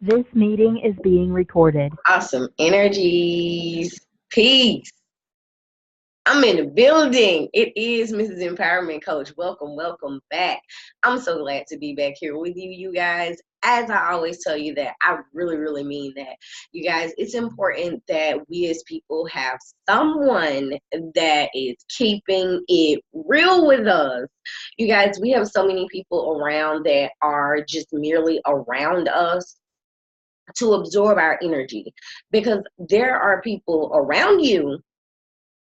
This meeting is being recorded. Awesome energies. Peace. I'm in the building. It is Mrs. Empowerment Coach. Welcome back. I'm so glad to be back here with you guys. As I always tell you that, I really mean that. You guys, it's important that we as people have someone that is keeping it real with us. You guys, we have so many people around that are just merely around us to absorb our energy, because there are people around you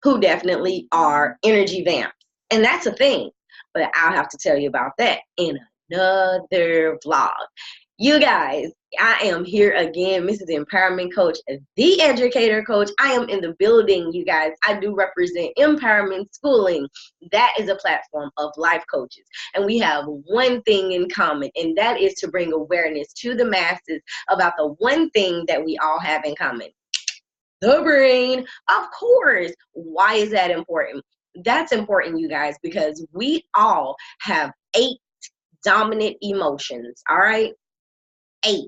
who definitely are energy vamps, and that's a thing, but I'll have to tell you about that in another vlog. You guys, I am here again, Mrs. Empowerment Coach, the educator coach. I am in the building, you guys. I do represent Empowerment Schooling. That is a platform of life coaches. And we have one thing in common, and that is to bring awareness to the masses about the one thing that we all have in common: the brain. Of course. Why is that important? That's important, you guys, because we all have 8 dominant emotions, all right? 8.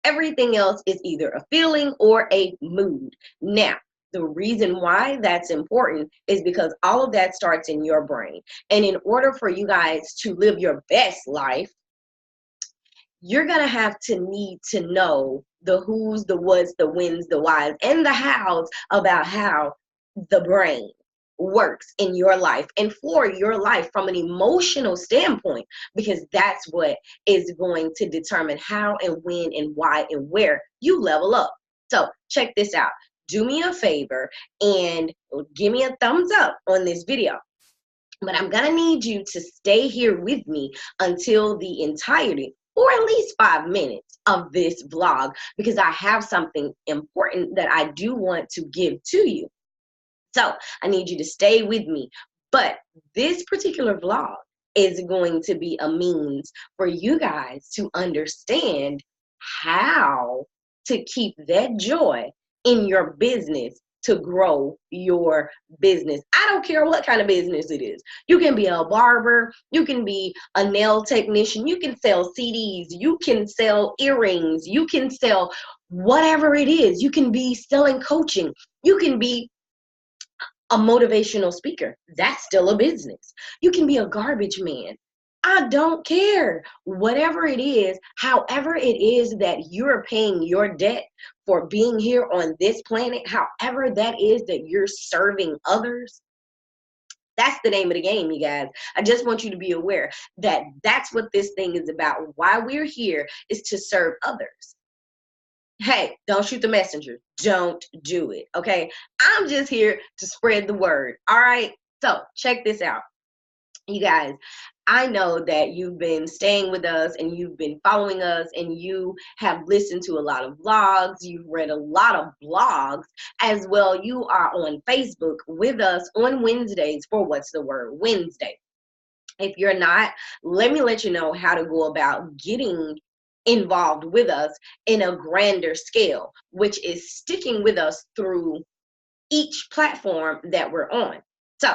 Everything else is either a feeling or a mood. Now, the reason why that's important is because all of that starts in your brain. And in order for you guys to live your best life, you're going to have to need to know the who's, the what's, the whens, the whys, and the hows about how the brain works in your life and for your life from an emotional standpoint, because that's what is going to determine how and when and why and where you level up. So check this out. Do me a favor and give me a thumbs up on this video. But I'm going to need you to stay here with me until the entirety, or at least 5 minutes of this vlog, because I have something important that I do want to give to you. So I need you to stay with me. But this particular vlog is going to be a means for you guys to understand how to keep that joy in your business, to grow your business. I don't care what kind of business it is. You can be a barber, you can be a nail technician, you can sell CDs, you can sell earrings, you can sell whatever it is. You can be selling coaching, you can be a motivational speaker. That's still a business. You can be a garbage man. I don't care. Whatever it is, however it is that you're paying your debt for being here on this planet, however that is that you're serving others, that's the name of the game, you guys. I just want you to be aware that that's what this thing is about. Why we're here is to serve others. Hey, don't shoot the messenger. Don't do it, okay? I'm just here to spread the word, all right? So check this out. You guys, I know that you've been staying with us and you've been following us and you have listened to a lot of vlogs. You've read a lot of blogs as well. You are on Facebook with us on Wednesdays for What's the Word Wednesday. If you're not, let me let you know how to go about getting involved with us in a grander scale, which is sticking with us through each platform that we're on. So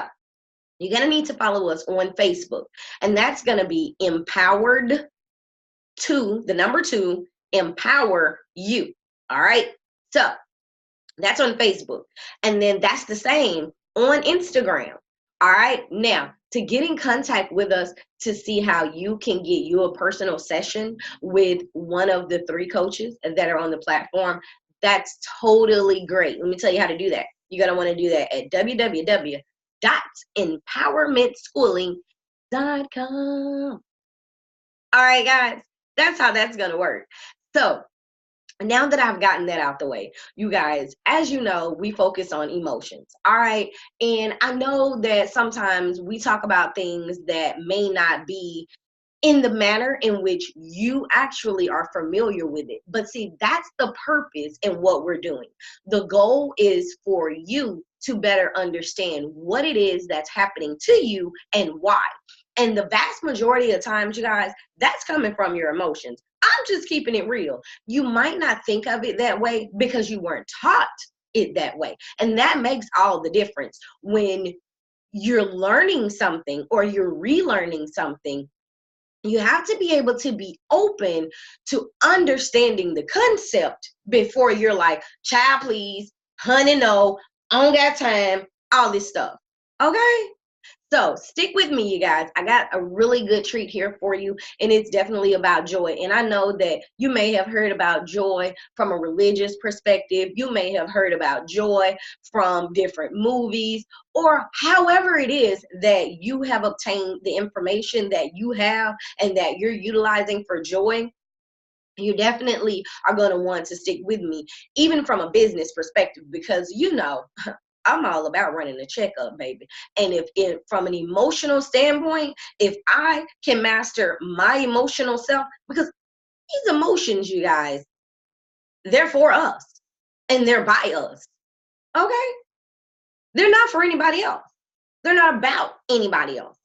you're going to need to follow us on Facebook, and that's going to be Empowered to the number 2, Empower You. All right. So that's on Facebook. And then that's the same on Instagram. All right. Now, to get in contact with us to see how you can get you a personal session with one of the 3 coaches that are on the platform, that's totally great. Let me tell you how to do that. You're going to want to do that at www.empowermentschooling.com. All right, guys, that's how that's going to work. So now that I've gotten that out the way, you guys, as you know, we focus on emotions, all right? And I know that sometimes we talk about things that may not be in the manner in which you actually are familiar with it. But see, that's the purpose in what we're doing. The goal is for you to better understand what it is that's happening to you and why. And the vast majority of times, you guys, that's coming from your emotions. I'm just keeping it real. You might not think of it that way because you weren't taught it that way. And that makes all the difference when you're learning something or you're relearning something. You have to be able to be open to understanding the concept before you're like, child, please, honey, no, I don't got time, all this stuff. Okay? So stick with me, you guys. I got a really good treat here for you, and it's definitely about joy. And I know that you may have heard about joy from a religious perspective. You may have heard about joy from different movies, or however it is that you have obtained the information that you have and that you're utilizing for joy. You definitely are going to want to stick with me, even from a business perspective, because I'm all about running a checkup, baby. And if from an emotional standpoint, if I can master my emotional self, because these emotions, you guys, they're for us and they're by us. Okay? They're not for anybody else. They're not about anybody else.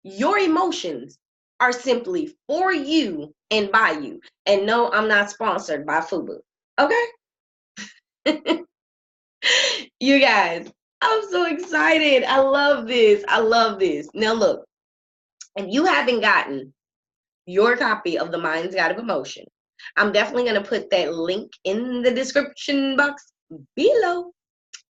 Your emotions are simply for you and by you. And no, I'm not sponsored by FUBU. Okay? You guys, I'm so excited. I love this. I love this. Now, look, if you haven't gotten your copy of The Mind's Guide of Emotion, I'm definitely going to put that link in the description box below.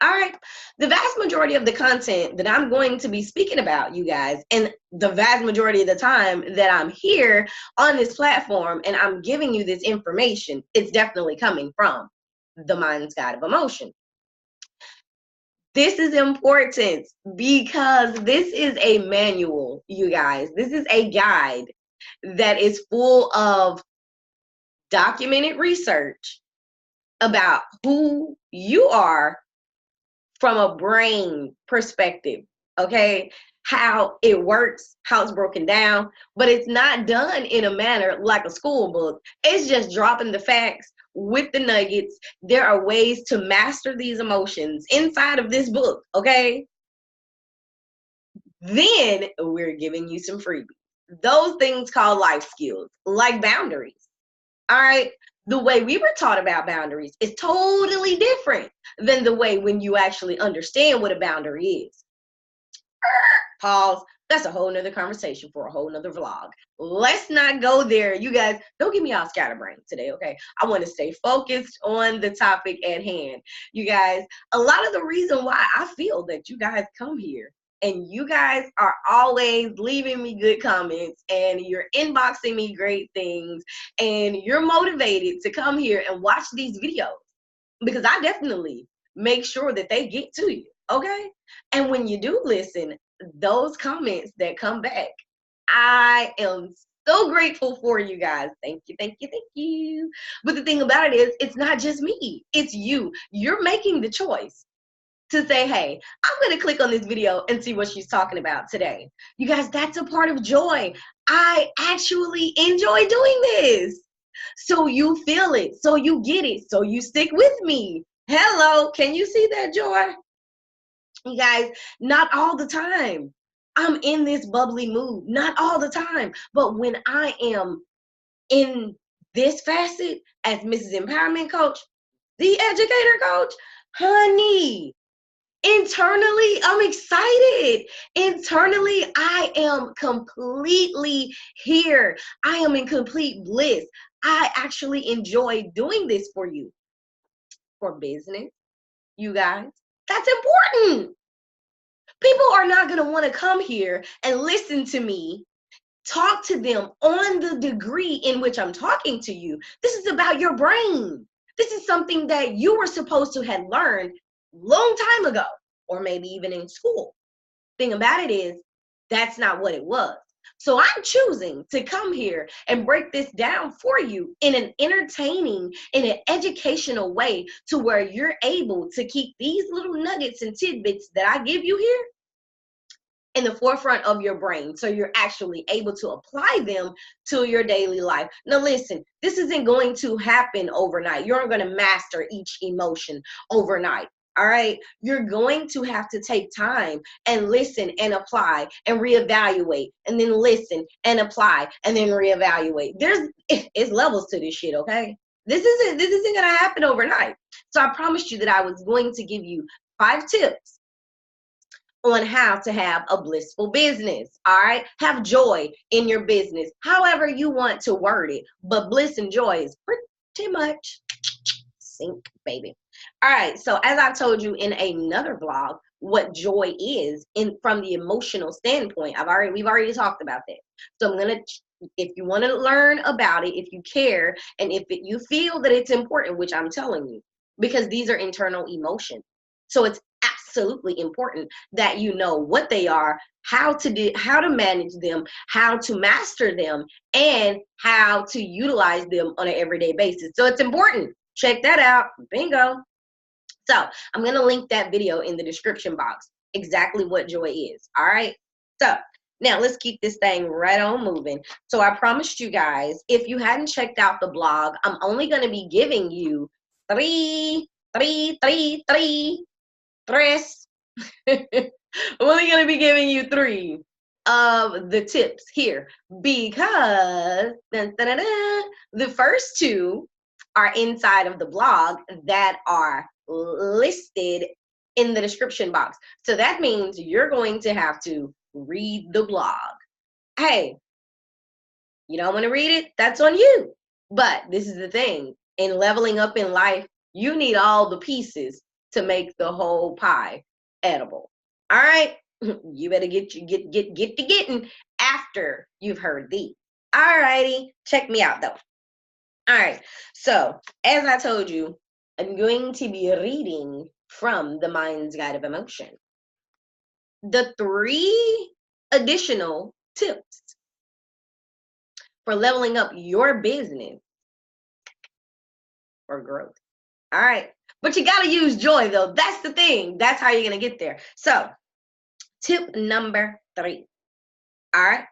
All right. The vast majority of the content that I'm going to be speaking about, you guys, and the vast majority of the time that I'm here on this platform and I'm giving you this information, it's definitely coming from The Mind's Guide of Emotion. This is important because this is a manual, you guys. This is a guide that is full of documented research about who you are from a brain perspective, okay? How it works, how it's broken down, but it's not done in a manner like a school book. It's just dropping the facts with the nuggets. There are ways to master these emotions inside of this book, okay? Then we're giving you some freebies. Those things called life skills, like boundaries. All right. The way we were taught about boundaries is totally different than the way when you actually understand what a boundary is. Pause. That's a whole nother conversation for a whole nother vlog. Let's not go there. You guys, don't give me all scatterbrained today, okay? I want to stay focused on the topic at hand. You guys, a lot of the reason why I feel that you guys come here and you guys are always leaving me good comments and you're inboxing me great things and you're motivated to come here and watch these videos, because I definitely make sure that they get to you, okay? And when you do listen, those comments that come back, I am so grateful for you guys. Thank you, thank you, thank you. But the thing about it is, it's not just me, it's you. You're making the choice to say, hey, I'm going to click on this video and see what she's talking about today. You guys, that's a part of joy. I actually enjoy doing this. So you feel it, so you get it, so you stick with me. Hello, can you see that joy? You guys, not all the time. I'm in this bubbly mood, not all the time. But when I am in this facet as Mrs. Empowerment Coach, the educator coach, honey, internally, I'm excited. Internally, I am completely here. I am in complete bliss. I actually enjoy doing this for you. For business, you guys, that's important. People are not going to want to come here and listen to me talk to them on the degree in which I'm talking to you. This is about your brain. This is something that you were supposed to have learned long time ago, or maybe even in school. Thing about it is, that's not what it was. So I'm choosing to come here and break this down for you in an entertaining, in an educational way, to where you're able to keep these little nuggets and tidbits that I give you here in the forefront of your brain, so you're actually able to apply them to your daily life. Now listen, this isn't going to happen overnight. You're not going to master each emotion overnight. All right, you're going to have to take time and listen and apply and reevaluate, and then listen and apply and then reevaluate. It's levels to this shit, okay? This isn't gonna happen overnight. So I promised you that I was going to give you 5 tips on how to have a blissful business. All right. Have joy in your business, however you want to word it. But bliss and joy is pretty much sync, baby. All right. So as I told you in another vlog, what joy is in from the emotional standpoint, we've already talked about that. So I'm gonna, if you want to learn about it, if you care, and if you feel that it's important, which I'm telling you, because these are internal emotions. So it's absolutely important that you know what they are, how to manage them, how to master them, and how to utilize them on an everyday basis. So it's important. Check that out. Bingo. So I'm going to link that video in the description box, exactly what joy is. All right. So now let's keep this thing right on moving. So I promised you guys, if you hadn't checked out the blog, I'm only going to be giving you tres. I'm only going to be giving you 3 of the tips here because the first 2 are inside of the blog that are listed in the description box. So that means you're going to have to read the blog. Hey, you don't want to read it? That's on you. But this is the thing. In leveling up in life, you need all the pieces to make the whole pie edible. All right? You better get to getting after you've heard these. All righty. Check me out though. All right. So, as I told you, I'm going to be reading from the Mind's Guide of Emotion. The 3 additional tips for leveling up your business for growth. All right. But you got to use joy, though. That's the thing. That's how you're going to get there. So, tip number 3. All right.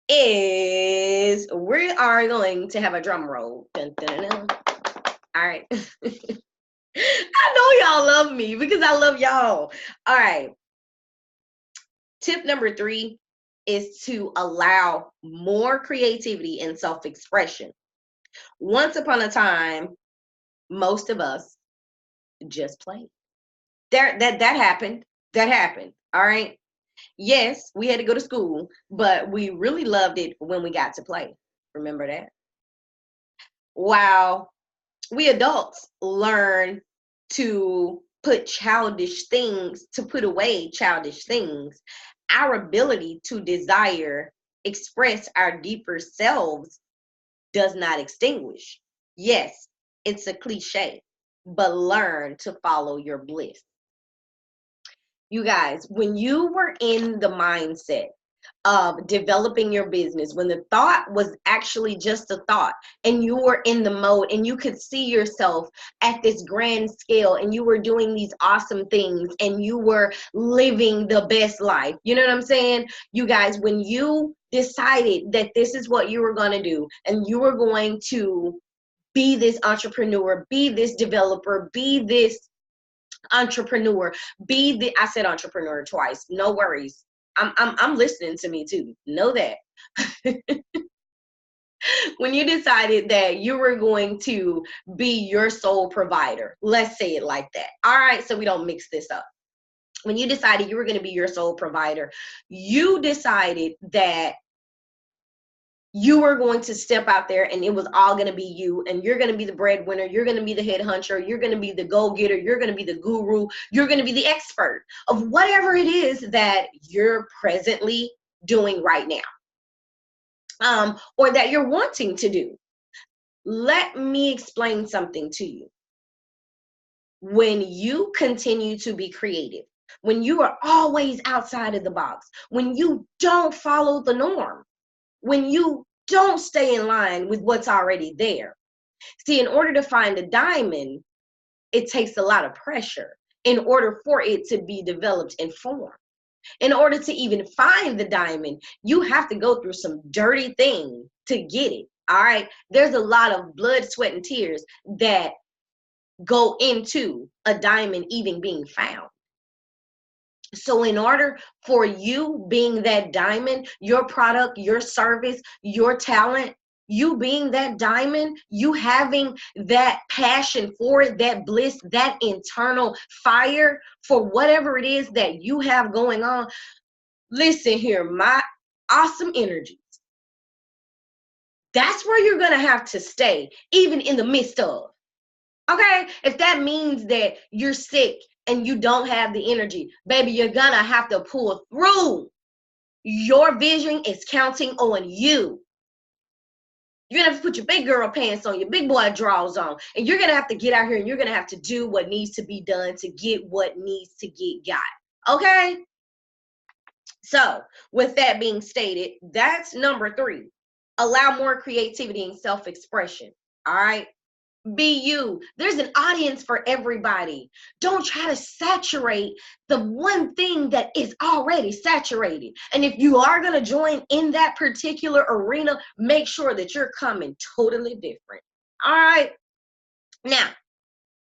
Is we are going to have a drum roll. Dun, dun, dun, dun. All right. I know y'all love me because I love y'all. All right. Tip number 3 is to allow more creativity and self-expression. Once upon a time, most of us just played. That happened. That happened. All right. Yes, we had to go to school, but we really loved it when we got to play. Remember that? While we adults learn to put away childish things, our ability to desire, express our deeper selves does not extinguish. Yes, it's a cliche, but learn to follow your bliss. You guys, when you were in the mindset of developing your business, when the thought was actually just a thought and you were in the mode and you could see yourself at this grand scale and you were doing these awesome things and you were living the best life, you know what I'm saying? You guys, when you decided that this is what you were going to do and you were going to be this entrepreneur, be this developer, be this entrepreneur, I said entrepreneur twice, no worries. I'm listening to me too. Know that. When you decided that you were going to be your sole provider, let's say it like that. All right, so we don't mix this up. When you decided you were going to be your sole provider, you decided that you were going to step out there and it was all going to be you, and you're going to be the breadwinner, you're going to be the head hunter, you're going to be the go-getter, you're going to be the guru, you're going to be the expert of whatever it is that you're presently doing right now, or that you're wanting to do. Let me explain something to you. When you continue to be creative, when you are always outside of the box, when you don't follow the norm, when you don't stay in line with what's already there. See, in order to find a diamond, it takes a lot of pressure in order for it to be developed and formed. In order to even find the diamond, you have to go through some dirty thing to get it. All right. There's a lot of blood, sweat, and tears that go into a diamond even being found. So in order for you being that diamond, your product, your service, your talent you being that diamond, you having that passion for it, that bliss, that internal fire for whatever it is that you have going on. Listen here, my awesome energy. That's where you're going to have to stay, even in the midst of. Okay? If that means that you're sick and you don't have the energy, baby, you're going to have to pull through. Your vision is counting on you. You're going to have to put your big girl pants on, your big boy drawers on, and you're going to have to get out here and you're going to have to do what needs to be done to get what needs to get got. Okay? So, with that being stated, that's number 3. Allow more creativity and self-expression. All right? Be you. There's an audience for everybody. Don't try to saturate the one thing that is already saturated. And if you are going to join in that particular arena, make sure that you're coming totally different. All right? Now,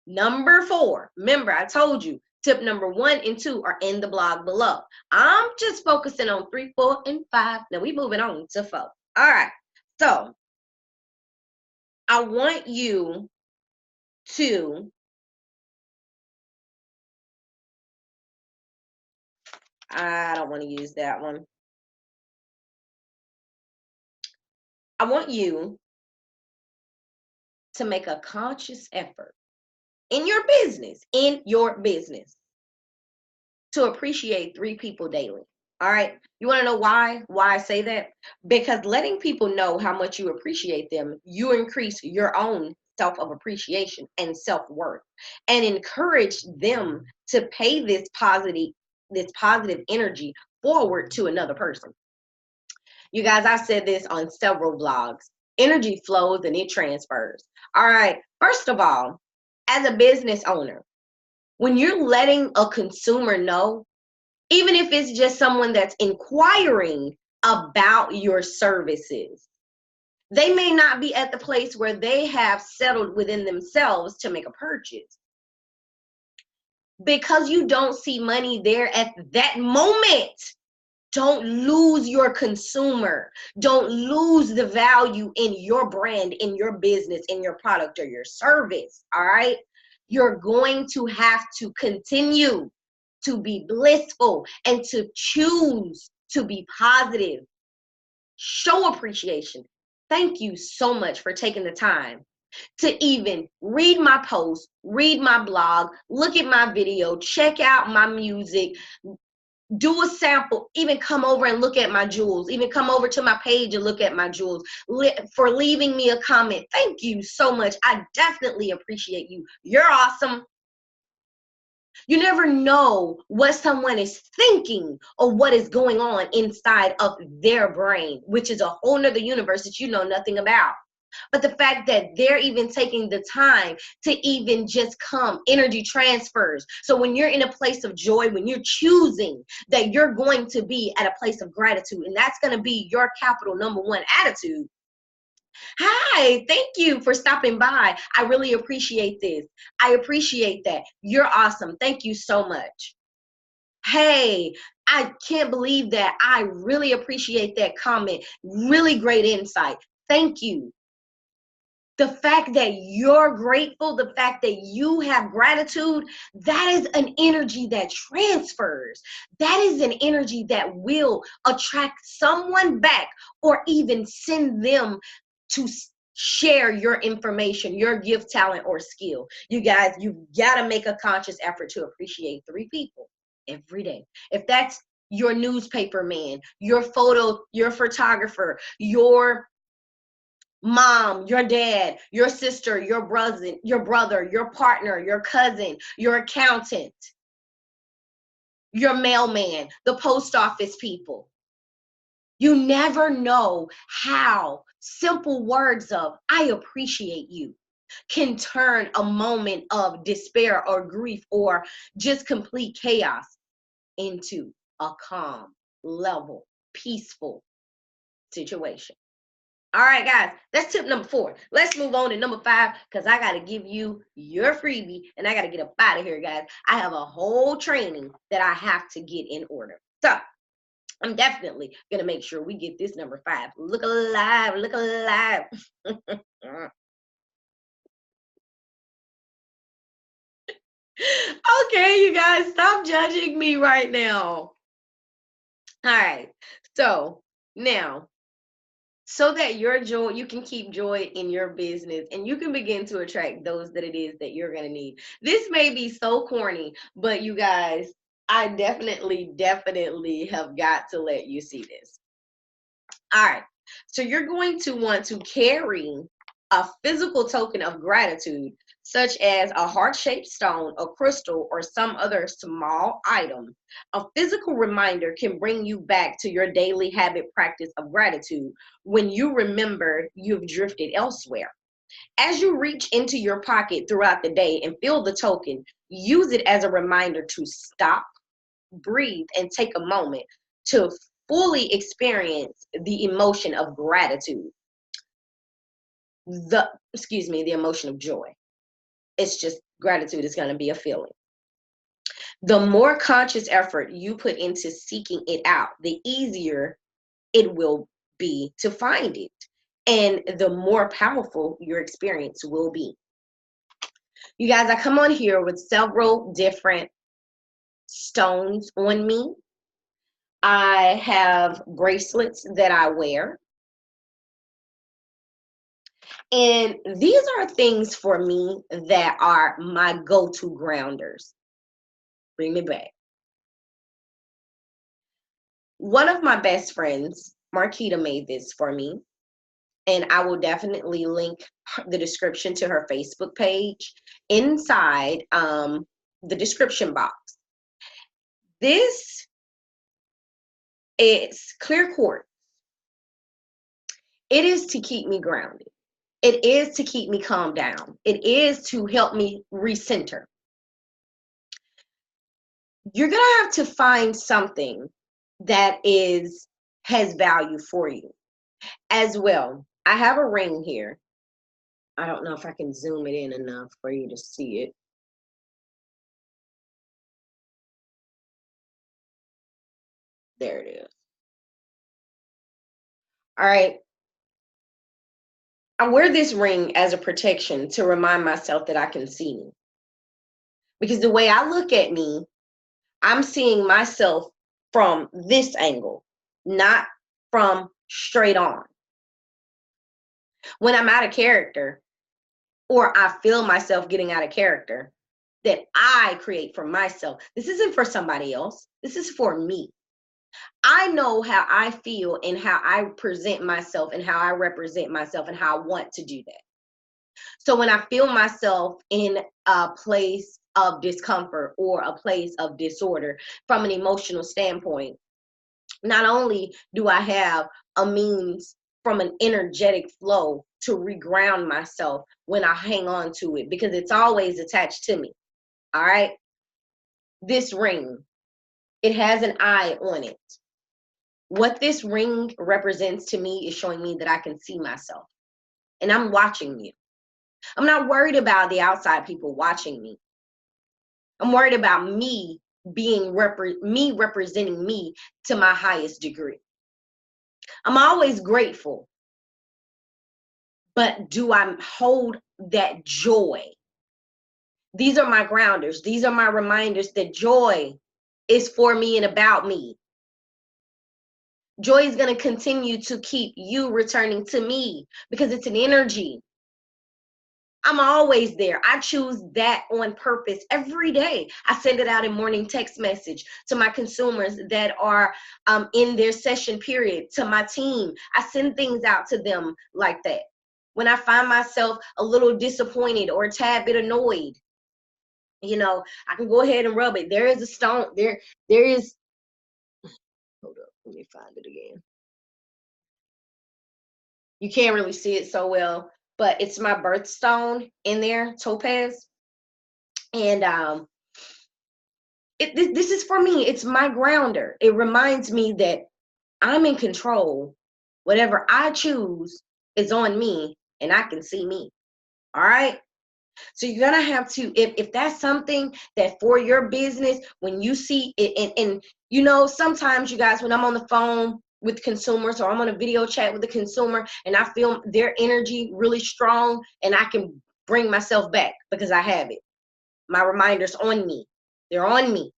number 4. Remember, I told you, tip number 1 and 2 are in the blog below. I'm just focusing on 3, 4, and 5. Now we moving on to 4. All right. So I want you to, I don't want to use that one. I want you to make a conscious effort in your business, to appreciate 3 people daily. All right. You want to know why? Why I say that? Because letting people know how much you appreciate them, you increase your own self of appreciation and self-worth, and encourage them to pay this positive energy forward to another person. You guys, I've said this on several blogs. Energy flows and it transfers. All right. First of all, as a business owner, when you're letting a consumer know, even if it's just someone that's inquiring about your services, they may not be at the place where they have settled within themselves to make a purchase. Because you don't see money there at that moment, don't lose your consumer. Don't lose the value in your brand, in your business, in your product or your service. All right. You're going to have to continue to be blissful and to choose to be positive. Show appreciation. Thank you so much for taking the time to even read my post, read my blog, look at my video, check out my music, do a sample, even come over and look at my jewels, even come over to my page and look at my jewels, for leaving me a comment. Thank you so much. I definitely appreciate you. You're awesome. You never know what someone is thinking or what is going on inside of their brain, which is a whole nother universe that you know nothing about. But the fact that they're even taking the time to even just come, energy transfers. So when you're in a place of joy, when you're choosing that you're going to be at a place of gratitude, and that's going to be your capital number 1 attitude. Hi, thank you for stopping by. I really appreciate this. I appreciate that. You're awesome. Thank you so much. Hey, I can't believe that. I really appreciate that comment. Really great insight. Thank you. The fact that you're grateful, the fact that you have gratitude, that is an energy that transfers. That is an energy that will attract someone back or even send them to share your information, your gift, talent, or skill. You guys, you've got to make a conscious effort to appreciate 3 people every day. If that's your newspaper man, your photographer, your mom, your dad, your sister, your brother, your partner, your cousin, your accountant, your mailman, the post office people. You never know how simple words of "I appreciate you" can turn a moment of despair or grief or just complete chaos into a calm, level, peaceful situation. All right, guys, that's tip number 4. Let's move on to number 5, because I got to give you your freebie and I got to get up out of here, guys. I have a whole training that I have to get in order. So I'm definitely gonna make sure we get this number 5. Look alive, look alive. Okay, you guys, stop judging me right now. All right. So now, so that your joy, you can keep joy in your business and you can begin to attract those that it is that you're going to need. This may be so corny, but you guys, I definitely have got to let you see this. All right. So you're going to want to carry a physical token of gratitude, such as a heart-shaped stone, a crystal, or some other small item. A physical reminder can bring you back to your daily habit practice of gratitude when you remember you've drifted elsewhere. As you reach into your pocket throughout the day and feel the token, use it as a reminder to stop, breathe, and take a moment to fully experience the emotion of gratitude. The emotion of joy. It's just gratitude is going to be a feeling. The more conscious effort you put into seeking it out, the easier it will be to find it, and the more powerful your experience will be. You guys, I come on here with several different stones on me. I have bracelets that I wear. And these are things for me that are my go-to grounders. Bring me back. One of my best friends, Marquita, made this for me. And I will definitely link the description to her Facebook page inside the description box. This is clear quartz. It is to keep me grounded. It is to keep me calm down. It is to help me recenter. You're going to have to find something that has value for you as well. I have a ring here. I don't know if I can zoom it in enough for you to see it. There it is. All right. I wear this ring as a protection to remind myself that I can see me. Because the way I look at me, I'm seeing myself from this angle, not from straight on. When I'm out of character, or I feel myself getting out of character, that I create for myself. This isn't for somebody else. This is for me. I know how I feel and how I present myself and how I represent myself and how I want to do that. So when I feel myself in a place of discomfort or a place of disorder from an emotional standpoint, not only do I have a means from an energetic flow to reground myself when I hang on to it, because it's always attached to me. All right. This ring, it has an eye on it. What this ring represents to me is showing me that I can see myself and I'm watching you. I'm not worried about the outside people watching me. I'm worried about me representing me to my highest degree. I'm always grateful, but do I hold that joy? These are my grounders. These are my reminders that joy is for me and about me. Joy is going to continue to keep you returning to me because it's an energy. I'm always there. I choose that on purpose every day. I send it out in morning text message to my consumers that are in their session period, to my team. I send things out to them like that. When I find myself a little disappointed or a tad bit annoyed, I can go ahead and rub it. There is a stone. There is. Hold up. Let me find it again. You can't really see it so well, but it's my birthstone in there, topaz. And this is for me. It's my grounder. It reminds me that I'm in control. Whatever I choose is on me and I can see me. All right. So you're going to have to, if that's something that for your business, when you see it, and you know, sometimes you guys, when I'm on the phone with consumers or I'm on a video chat with the consumer and I feel their energy really strong and I can bring myself back because I have it. My reminders on me. They're on me.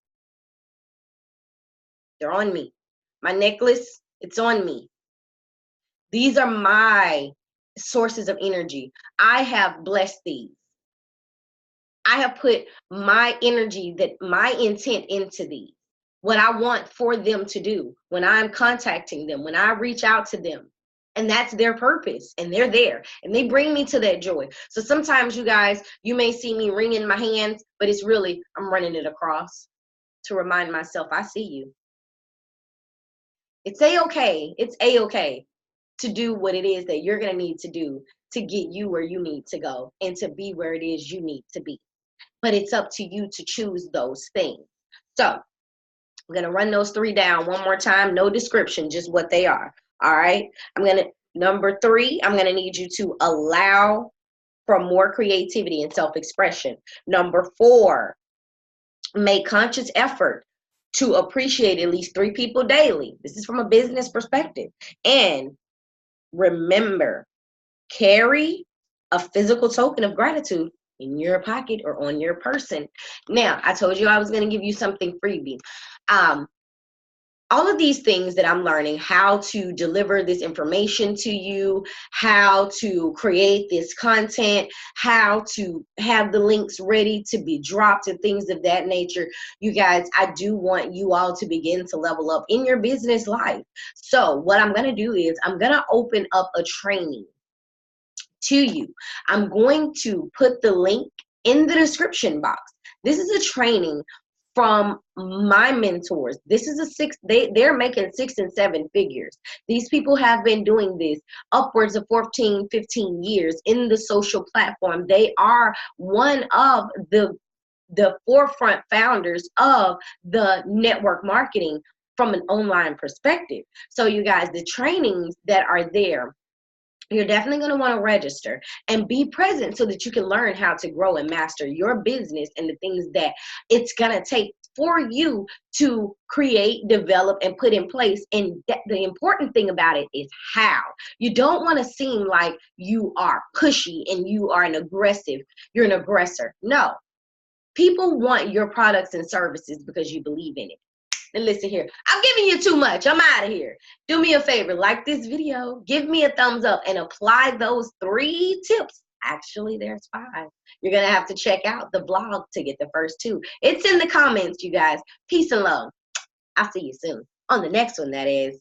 They're on me. My necklace, it's on me. These are my sources of energy. I have blessed these. I have put my energy, that my intent into these. What I want for them to do when I'm contacting them, when I reach out to them. And that's their purpose. And they're there. And they bring me to that joy. So sometimes you guys, you may see me wringing my hands, but it's really, I'm running it across to remind myself, I see you. It's a-okay. It's a-okay to do what it is that you're going to need to do to get you where you need to go and to be where it is you need to be. But it's up to you to choose those things. So I'm going to run those 3 down one more time. No description, just what they are. All right. Number 3, I'm going to need you to allow for more creativity and self-expression. Number 4, make conscious effort to appreciate at least 3 people daily. This is from a business perspective. And remember, carry a physical token of gratitude in your pocket or on your person. Now, I told you I was going to give you something freebie. All of these things that I'm learning, how to deliver this information to you, how to create this content, how to have the links ready to be dropped and things of that nature. You guys, I do want you all to begin to level up in your business life. So what I'm going to do is I'm going to open up a training to you. I'm going to put the link in the description box. This is a training from my mentors. This is they're making 6 and 7 figures. These people have been doing this upwards of 14, 15 years in the social platform. They are one of the forefront founders of the network marketing from an online perspective. So you guys, the trainings that are there, you're definitely going to want to register and be present so that you can learn how to grow and master your business and the things that it's going to take for you to create, develop, and put in place. And the important thing about it is how. You don't want to seem like you are pushy and you are you're an aggressor. No. People want your products and services because you believe in it. And listen here, I'm giving you too much. I'm out of here. Do me a favor, like this video, give me a thumbs up, and apply those 3 tips. Actually, there's 5. You're going to have to check out the vlog to get the first 2. It's in the comments, you guys. Peace and love. I'll see you soon on the next one, that is.